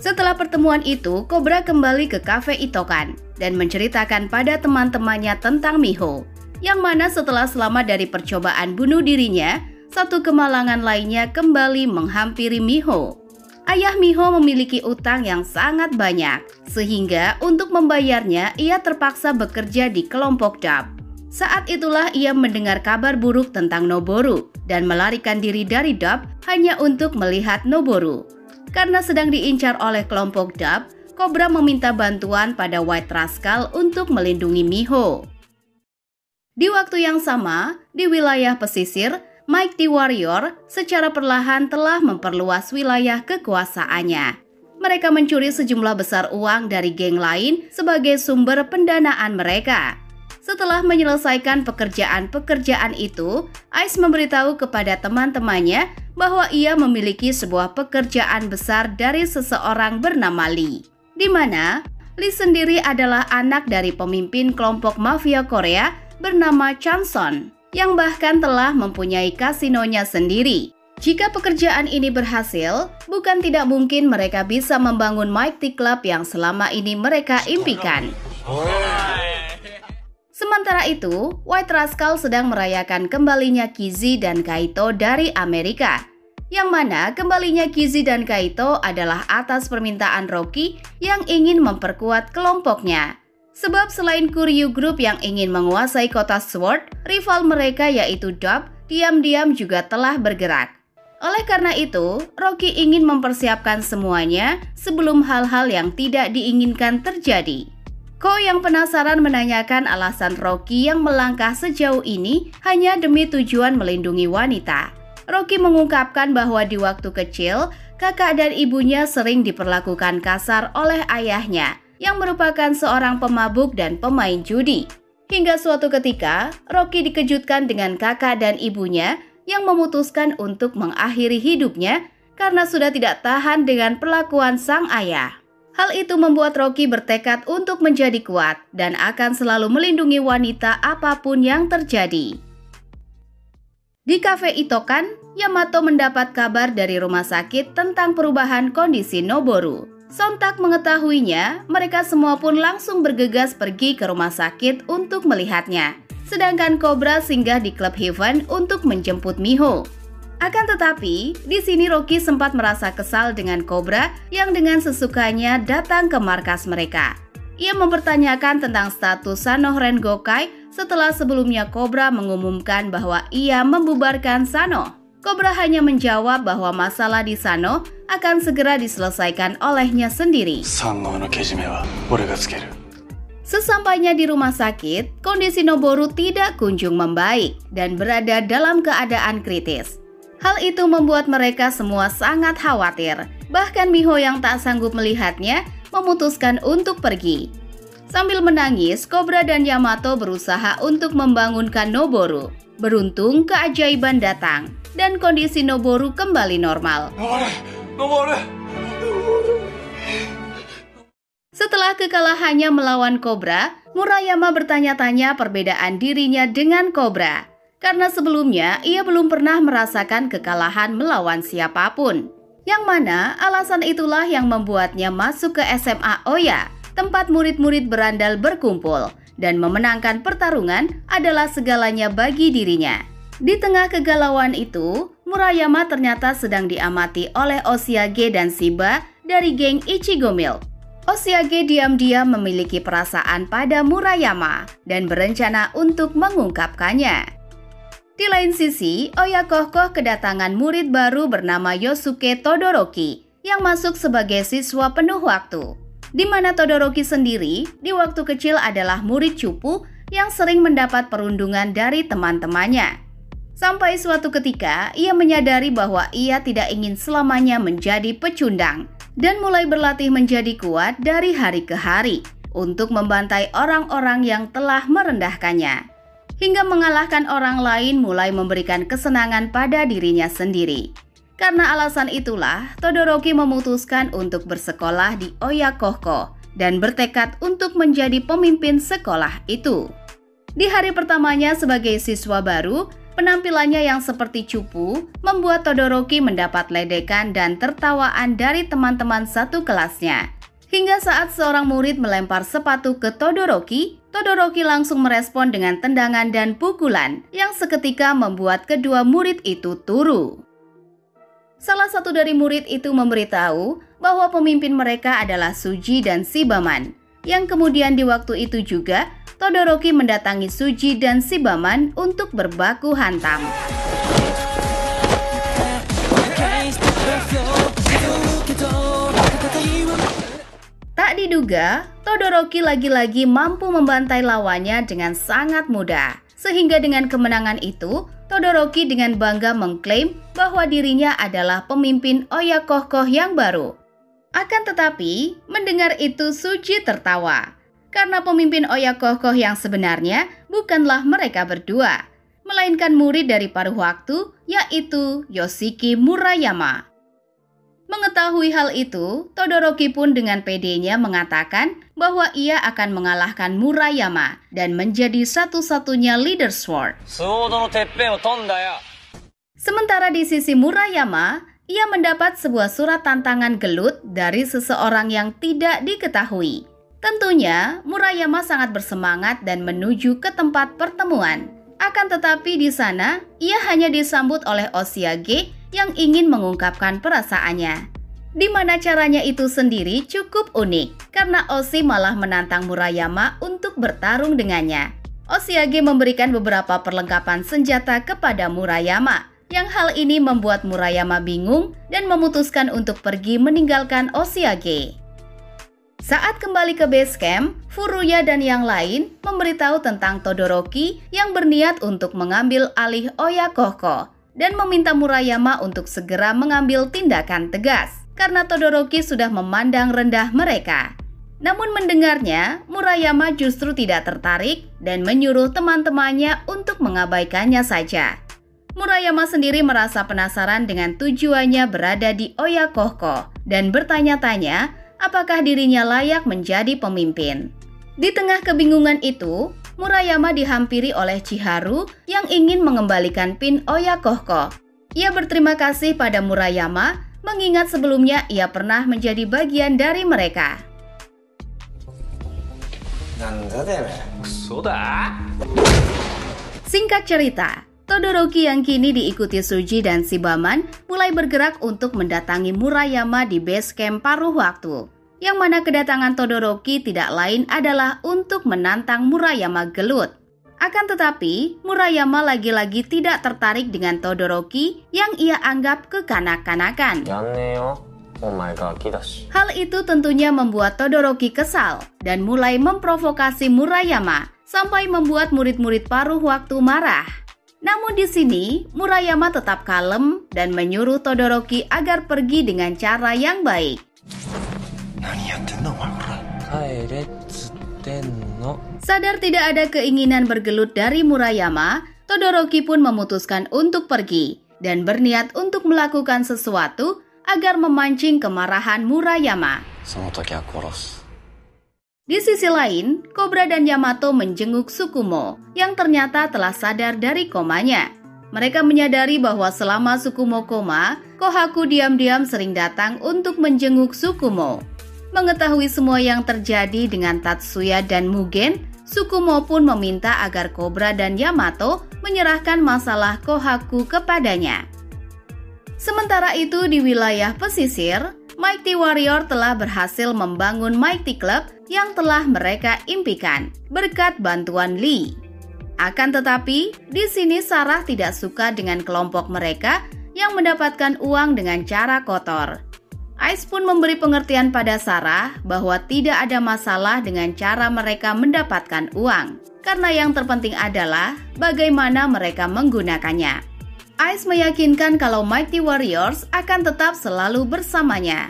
Setelah pertemuan itu, Cobra kembali ke kafe Itokan dan menceritakan pada teman-temannya tentang Miho, yang mana setelah selamat dari percobaan bunuh dirinya, satu kemalangan lainnya kembali menghampiri Miho. Ayah Miho memiliki utang yang sangat banyak, sehingga untuk membayarnya ia terpaksa bekerja di kelompok Dub. Saat itulah ia mendengar kabar buruk tentang Noboru dan melarikan diri dari Dub hanya untuk melihat Noboru. Karena sedang diincar oleh kelompok Dub, Cobra meminta bantuan pada White Rascal untuk melindungi Miho. Di waktu yang sama, di wilayah pesisir, Mike the Warrior secara perlahan telah memperluas wilayah kekuasaannya. Mereka mencuri sejumlah besar uang dari geng lain sebagai sumber pendanaan mereka. Setelah menyelesaikan pekerjaan-pekerjaan itu, Ice memberitahu kepada teman-temannya bahwa ia memiliki sebuah pekerjaan besar dari seseorang bernama Lee, di mana Lee sendiri adalah anak dari pemimpin kelompok mafia Korea bernama Chanson, yang bahkan telah mempunyai kasinonya sendiri. Jika pekerjaan ini berhasil, bukan tidak mungkin mereka bisa membangun Mighty Club yang selama ini mereka impikan. Sementara itu, White Rascal sedang merayakan kembalinya Kizzy dan Kaito dari Amerika, yang mana kembalinya Kizzy dan Kaito adalah atas permintaan Rocky yang ingin memperkuat kelompoknya. Sebab selain Kuryu Group yang ingin menguasai kota Sword, rival mereka yaitu Dub diam-diam juga telah bergerak. Oleh karena itu, Rocky ingin mempersiapkan semuanya sebelum hal-hal yang tidak diinginkan terjadi. Ko yang penasaran menanyakan alasan Rocky yang melangkah sejauh ini hanya demi tujuan melindungi wanita. Rocky mengungkapkan bahwa di waktu kecil, kakak dan ibunya sering diperlakukan kasar oleh ayahnya, yang merupakan seorang pemabuk dan pemain judi. Hingga suatu ketika, Rocky dikejutkan dengan kakak dan ibunya yang memutuskan untuk mengakhiri hidupnya karena sudah tidak tahan dengan perlakuan sang ayah. Hal itu membuat Rocky bertekad untuk menjadi kuat dan akan selalu melindungi wanita apapun yang terjadi. Di kafe Itokan, Yamato mendapat kabar dari rumah sakit tentang perubahan kondisi Noboru. Sontak mengetahuinya, mereka semua pun langsung bergegas pergi ke rumah sakit untuk melihatnya. Sedangkan Cobra singgah di Club Heaven untuk menjemput Miho. Akan tetapi, di sini Rocky sempat merasa kesal dengan Cobra yang dengan sesukanya datang ke markas mereka. Ia mempertanyakan tentang status Sano Rengokai setelah sebelumnya Cobra mengumumkan bahwa ia membubarkan Sano. Cobra hanya menjawab bahwa masalah di Sano akan segera diselesaikan olehnya sendiri. Sesampainya di rumah sakit, kondisi Noboru tidak kunjung membaik dan berada dalam keadaan kritis. Hal itu membuat mereka semua sangat khawatir. Bahkan Miho yang tak sanggup melihatnya memutuskan untuk pergi. Sambil menangis, Cobra dan Yamato berusaha untuk membangunkan Noboru. Beruntung keajaiban datang dan kondisi Noboru kembali normal. Setelah kekalahannya melawan Cobra, Murayama bertanya-tanya perbedaan dirinya dengan Cobra. Karena sebelumnya ia belum pernah merasakan kekalahan melawan siapapun. Yang mana alasan itulah yang membuatnya masuk ke SMA Oya, tempat murid-murid berandal berkumpul. Dan memenangkan pertarungan adalah segalanya bagi dirinya. Di tengah kegalauan itu, Murayama ternyata sedang diamati oleh Oshiage dan Shiba dari geng Ichigo Milk. Oshiage diam-diam memiliki perasaan pada Murayama dan berencana untuk mengungkapkannya. Di lain sisi, Oya Kohkoh kedatangan murid baru bernama Yosuke Todoroki yang masuk sebagai siswa penuh waktu. Di mana Todoroki sendiri di waktu kecil adalah murid cupu yang sering mendapat perundungan dari teman-temannya. Sampai suatu ketika, ia menyadari bahwa ia tidak ingin selamanya menjadi pecundang dan mulai berlatih menjadi kuat dari hari ke hari untuk membantai orang-orang yang telah merendahkannya. Hingga mengalahkan orang lain mulai memberikan kesenangan pada dirinya sendiri. Karena alasan itulah, Todoroki memutuskan untuk bersekolah di Oya Kohkoh dan bertekad untuk menjadi pemimpin sekolah itu. Di hari pertamanya sebagai siswa baru, penampilannya yang seperti cupu membuat Todoroki mendapat ledekan dan tertawaan dari teman-teman satu kelasnya. Hingga saat seorang murid melempar sepatu ke Todoroki, Todoroki langsung merespon dengan tendangan dan pukulan yang seketika membuat kedua murid itu turu. Salah satu dari murid itu memberitahu bahwa pemimpin mereka adalah Suji dan Shibaman, yang kemudian di waktu itu juga Todoroki mendatangi Suji dan Shibaman untuk berbaku hantam. Tak diduga, Todoroki lagi-lagi mampu membantai lawannya dengan sangat mudah. Sehingga dengan kemenangan itu, Todoroki dengan bangga mengklaim bahwa dirinya adalah pemimpin Oyakohko yang baru. Akan tetapi, mendengar itu Suji tertawa. Karena pemimpin Oyakohko yang sebenarnya bukanlah mereka berdua, melainkan murid dari paruh waktu, yaitu Yoshiki Murayama. Mengetahui hal itu, Todoroki pun dengan pedenya mengatakan bahwa ia akan mengalahkan Murayama dan menjadi satu-satunya leader sword. Sementara di sisi Murayama, ia mendapat sebuah surat tantangan gelut dari seseorang yang tidak diketahui. Tentunya, Murayama sangat bersemangat dan menuju ke tempat pertemuan. Akan tetapi di sana, ia hanya disambut oleh Oshiage yang ingin mengungkapkan perasaannya. Di mana caranya itu sendiri cukup unik, karena Oshi malah menantang Murayama untuk bertarung dengannya. Oshiage memberikan beberapa perlengkapan senjata kepada Murayama, yang hal ini membuat Murayama bingung dan memutuskan untuk pergi meninggalkan Oshiage. Saat kembali ke base camp, Furuya dan yang lain memberitahu tentang Todoroki yang berniat untuk mengambil alih Oyakohko dan meminta Murayama untuk segera mengambil tindakan tegas karena Todoroki sudah memandang rendah mereka. Namun mendengarnya, Murayama justru tidak tertarik dan menyuruh teman-temannya untuk mengabaikannya saja. Murayama sendiri merasa penasaran dengan tujuannya berada di Oyakohko dan bertanya-tanya apakah dirinya layak menjadi pemimpin. Di tengah kebingungan itu, Murayama dihampiri oleh Chiharu yang ingin mengembalikan pin Oyakohko. Ia berterima kasih pada Murayama, mengingat sebelumnya ia pernah menjadi bagian dari mereka. Singkat cerita, Todoroki yang kini diikuti Suji dan Shibaman mulai bergerak untuk mendatangi Murayama di base camp paruh waktu, yang mana kedatangan Todoroki tidak lain adalah untuk menantang Murayama gelut. Akan tetapi, Murayama lagi-lagi tidak tertarik dengan Todoroki yang ia anggap kekanak-kanakan. Hal itu tentunya membuat Todoroki kesal dan mulai memprovokasi Murayama sampai membuat murid-murid paruh waktu marah. Namun di sini, Murayama tetap kalem dan menyuruh Todoroki agar pergi dengan cara yang baik. Sadar tidak ada keinginan bergelut dari Murayama, Todoroki pun memutuskan untuk pergi dan berniat untuk melakukan sesuatu agar memancing kemarahan Murayama. Di sisi lain, Cobra dan Yamato menjenguk Tsukumo yang ternyata telah sadar dari komanya. Mereka menyadari bahwa selama Tsukumo koma, Kohaku diam-diam sering datang untuk menjenguk Tsukumo. Mengetahui semua yang terjadi dengan Tatsuya dan Mugen, Tsukumo pun meminta agar Cobra dan Yamato menyerahkan masalah Kohaku kepadanya. Sementara itu di wilayah pesisir, Mighty Warrior telah berhasil membangun Mighty Club yang telah mereka impikan berkat bantuan Lee. Akan tetapi, di sini Sarah tidak suka dengan kelompok mereka yang mendapatkan uang dengan cara kotor. Ice pun memberi pengertian pada Sarah bahwa tidak ada masalah dengan cara mereka mendapatkan uang, karena yang terpenting adalah bagaimana mereka menggunakannya. Ice meyakinkan kalau Mighty Warriors akan tetap selalu bersamanya.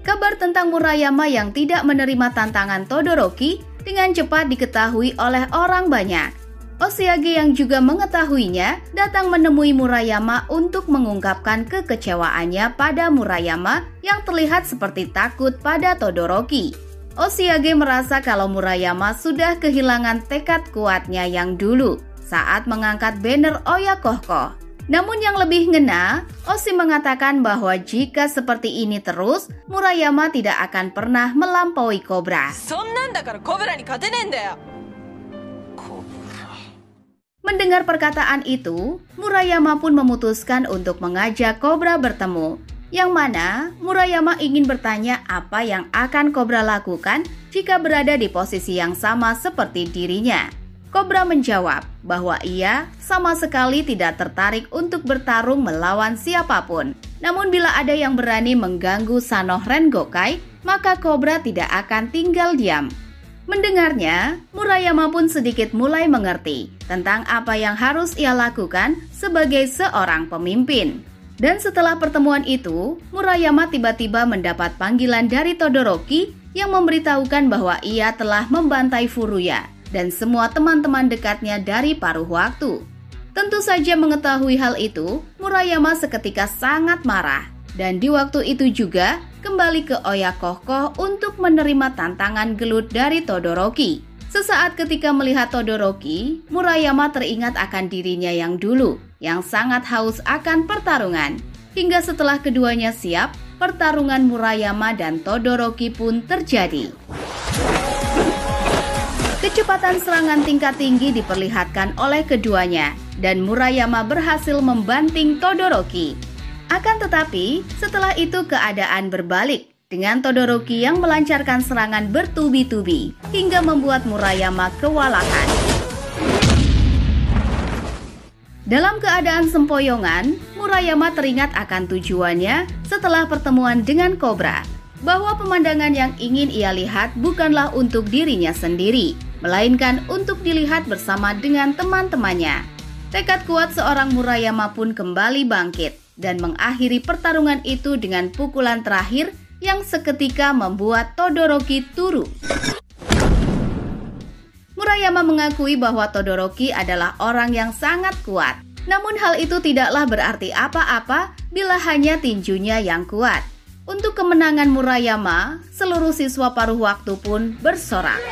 Kabar tentang Murayama yang tidak menerima tantangan Todoroki dengan cepat diketahui oleh orang banyak. Oshiage yang juga mengetahuinya datang menemui Murayama untuk mengungkapkan kekecewaannya pada Murayama yang terlihat seperti takut pada Todoroki. Oshiage merasa kalau Murayama sudah kehilangan tekad kuatnya yang dulu saat mengangkat banner Oyakohko. Namun yang lebih ngena, Oshi mengatakan bahwa jika seperti ini terus, Murayama tidak akan pernah melampaui Cobra. Mendengar perkataan itu, Murayama pun memutuskan untuk mengajak Cobra bertemu. Yang mana Murayama ingin bertanya apa yang akan Cobra lakukan jika berada di posisi yang sama seperti dirinya. Cobra menjawab bahwa ia sama sekali tidak tertarik untuk bertarung melawan siapapun. Namun bila ada yang berani mengganggu Sanoh Rengokai, maka Cobra tidak akan tinggal diam. Mendengarnya, Murayama pun sedikit mulai mengerti tentang apa yang harus ia lakukan sebagai seorang pemimpin. Dan setelah pertemuan itu, Murayama tiba-tiba mendapat panggilan dari Todoroki yang memberitahukan bahwa ia telah membantai Furuya dan semua teman-teman dekatnya dari paruh waktu. Tentu saja mengetahui hal itu, Murayama seketika sangat marah. Dan di waktu itu juga kembali ke Oyakohko untuk menerima tantangan gelut dari Todoroki. Sesaat ketika melihat Todoroki, Murayama teringat akan dirinya yang dulu, yang sangat haus akan pertarungan. Hingga setelah keduanya siap, pertarungan Murayama dan Todoroki pun terjadi. Kecepatan serangan tingkat tinggi diperlihatkan oleh keduanya, dan Murayama berhasil membanting Todoroki. Akan tetapi, setelah itu keadaan berbalik, dengan Todoroki yang melancarkan serangan bertubi-tubi, hingga membuat Murayama kewalahan. Dalam keadaan sempoyongan, Murayama teringat akan tujuannya setelah pertemuan dengan Cobra, bahwa pemandangan yang ingin ia lihat bukanlah untuk dirinya sendiri, melainkan untuk dilihat bersama dengan teman-temannya. Tekad kuat seorang Murayama pun kembali bangkit dan mengakhiri pertarungan itu dengan pukulan terakhir yang seketika membuat Todoroki turu. Murayama mengakui bahwa Todoroki adalah orang yang sangat kuat. Namun hal itu tidaklah berarti apa-apa bila hanya tinjunya yang kuat. Untuk kemenangan Murayama, seluruh siswa paruh waktu pun bersorak.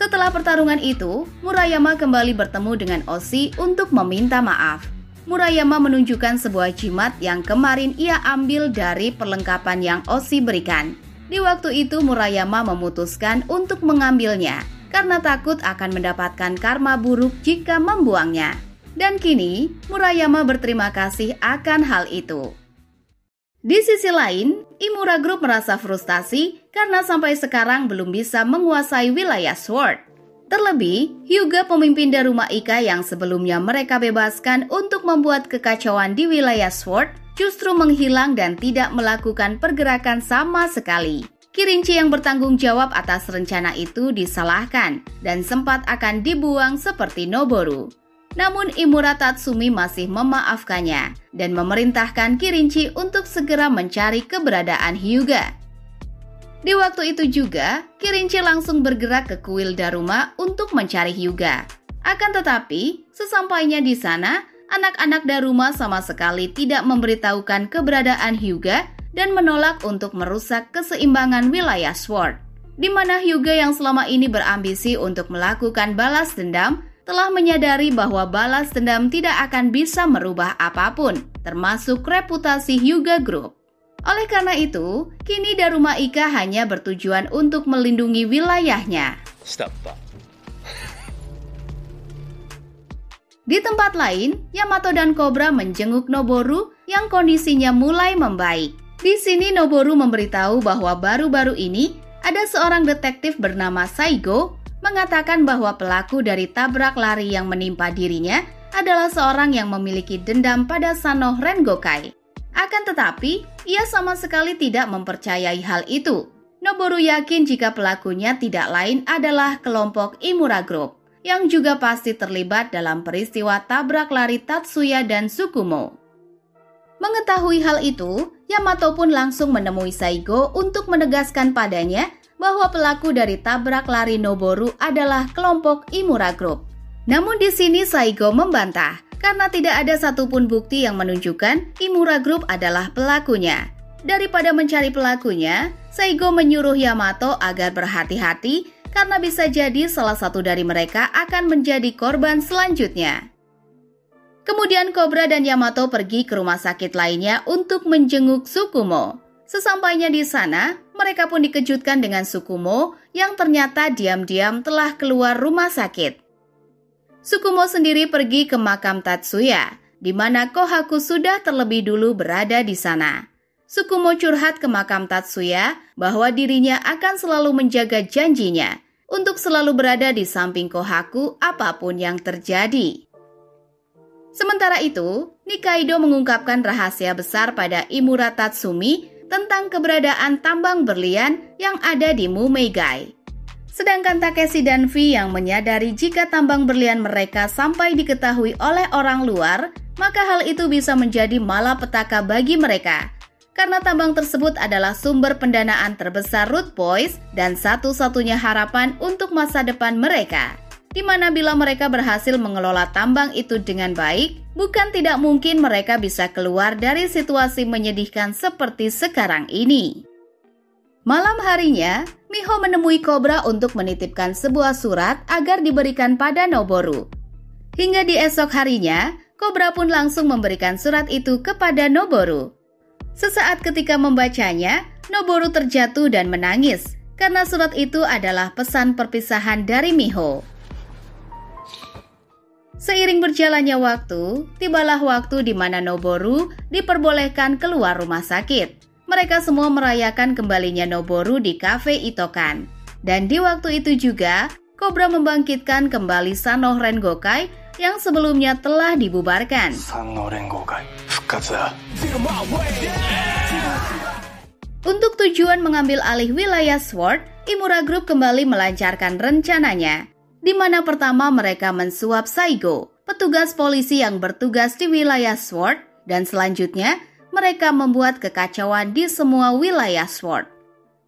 Setelah pertarungan itu, Murayama kembali bertemu dengan Oshi untuk meminta maaf. Murayama menunjukkan sebuah jimat yang kemarin ia ambil dari perlengkapan yang Oshi berikan. Di waktu itu Murayama memutuskan untuk mengambilnya karena takut akan mendapatkan karma buruk jika membuangnya. Dan kini Murayama berterima kasih akan hal itu. Di sisi lain, Imura Group merasa frustasi karena sampai sekarang belum bisa menguasai wilayah Sword. Terlebih, Hyuga pemimpin Daruma Ika yang sebelumnya mereka bebaskan untuk membuat kekacauan di wilayah Sword justru menghilang dan tidak melakukan pergerakan sama sekali. Kirinci yang bertanggung jawab atas rencana itu disalahkan dan sempat akan dibuang seperti Noboru. Namun Imura Tatsumi masih memaafkannya dan memerintahkan Kirinci untuk segera mencari keberadaan Hyuga. Di waktu itu juga, Kirinci langsung bergerak ke kuil Daruma untuk mencari Hyuga. Akan tetapi, sesampainya di sana, anak-anak Daruma sama sekali tidak memberitahukan keberadaan Hyuga dan menolak untuk merusak keseimbangan wilayah Sword, di mana Hyuga yang selama ini berambisi untuk melakukan balas dendam telah menyadari bahwa balas dendam tidak akan bisa merubah apapun, termasuk reputasi Hyuga Group. Oleh karena itu, kini Daruma Ika hanya bertujuan untuk melindungi wilayahnya. Di tempat lain, Yamato dan Cobra menjenguk Noboru yang kondisinya mulai membaik. Di sini Noboru memberitahu bahwa baru-baru ini ada seorang detektif bernama Saigo mengatakan bahwa pelaku dari tabrak lari yang menimpa dirinya adalah seorang yang memiliki dendam pada Sanoh Rengokai. Akan tetapi, ia sama sekali tidak mempercayai hal itu. Noboru yakin jika pelakunya tidak lain adalah kelompok Imura Group, yang juga pasti terlibat dalam peristiwa tabrak lari Tatsuya dan Tsukumo. Mengetahui hal itu, Yamato pun langsung menemui Saigo untuk menegaskan padanya bahwa pelaku dari tabrak lari Noboru adalah kelompok Imura Group. Namun di sini Saigo membantah karena tidak ada satupun bukti yang menunjukkan Imura Group adalah pelakunya. Daripada mencari pelakunya, Saigo menyuruh Yamato agar berhati-hati karena bisa jadi salah satu dari mereka akan menjadi korban selanjutnya. Kemudian Cobra dan Yamato pergi ke rumah sakit lainnya untuk menjenguk Tsukumo. Sesampainya di sana, mereka pun dikejutkan dengan Tsukumo yang ternyata diam-diam telah keluar rumah sakit. Tsukumo sendiri pergi ke makam Tatsuya, di mana Kohaku sudah terlebih dulu berada di sana. Tsukumo curhat ke makam Tatsuya bahwa dirinya akan selalu menjaga janjinya untuk selalu berada di samping Kohaku apapun yang terjadi. Sementara itu, Nikaido mengungkapkan rahasia besar pada Imura Tatsumi tentang keberadaan tambang berlian yang ada di Mumeigai. Sedangkan Takeshi dan V yang menyadari jika tambang berlian mereka sampai diketahui oleh orang luar, maka hal itu bisa menjadi malapetaka bagi mereka. Karena tambang tersebut adalah sumber pendanaan terbesar Root Boys dan satu-satunya harapan untuk masa depan mereka. Di mana bila mereka berhasil mengelola tambang itu dengan baik, bukan tidak mungkin mereka bisa keluar dari situasi menyedihkan seperti sekarang ini. Malam harinya, Miho menemui Cobra untuk menitipkan sebuah surat agar diberikan pada Noboru. Hingga di esok harinya, Cobra pun langsung memberikan surat itu kepada Noboru. Sesaat ketika membacanya, Noboru terjatuh dan menangis karena surat itu adalah pesan perpisahan dari Miho. Seiring berjalannya waktu, tibalah waktu di mana Noboru diperbolehkan keluar rumah sakit. Mereka semua merayakan kembalinya Noboru di kafe Itokan. Dan di waktu itu juga, Cobra membangkitkan kembali Sanno Rengokai yang sebelumnya telah dibubarkan. Untuk tujuan mengambil alih wilayah Sword, Imura Group kembali melancarkan rencananya, di mana pertama mereka mensuap Saigo, petugas polisi yang bertugas di wilayah Sword, dan selanjutnya mereka membuat kekacauan di semua wilayah Sword.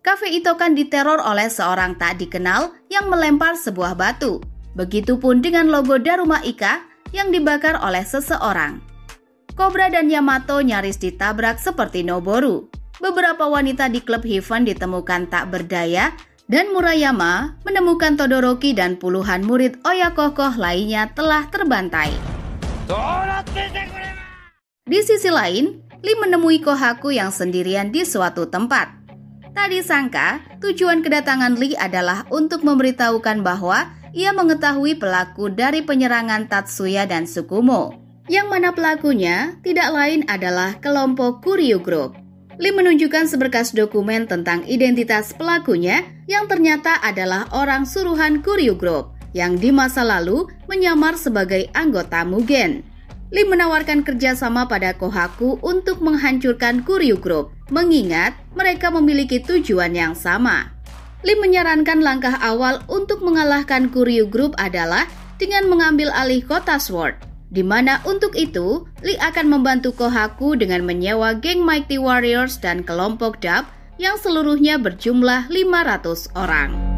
Kafe Itokan diteror oleh seorang tak dikenal yang melempar sebuah batu. Begitupun dengan logo Daruma Ika yang dibakar oleh seseorang. Cobra dan Yamato nyaris ditabrak seperti Noboru. Beberapa wanita di klub Heaven ditemukan tak berdaya, dan Murayama menemukan Todoroki dan puluhan murid Oyakokoh lainnya telah terbantai. Di sisi lain, Lee menemui Kohaku yang sendirian di suatu tempat. Tak disangka, tujuan kedatangan Lee adalah untuk memberitahukan bahwa ia mengetahui pelaku dari penyerangan Tatsuya dan Tsukumo, yang mana pelakunya tidak lain adalah kelompok Kuryu Group. Lee menunjukkan seberkas dokumen tentang identitas pelakunya yang ternyata adalah orang suruhan Kuryu Group yang di masa lalu menyamar sebagai anggota Mugen. Lee menawarkan kerjasama pada Kohaku untuk menghancurkan Kuryu Group, mengingat mereka memiliki tujuan yang sama. Lee menyarankan langkah awal untuk mengalahkan Kuryu Group adalah dengan mengambil alih kota Sword, di mana untuk itu Lee akan membantu Kohaku dengan menyewa geng Mighty Warriors dan kelompok Dub yang seluruhnya berjumlah 500 orang.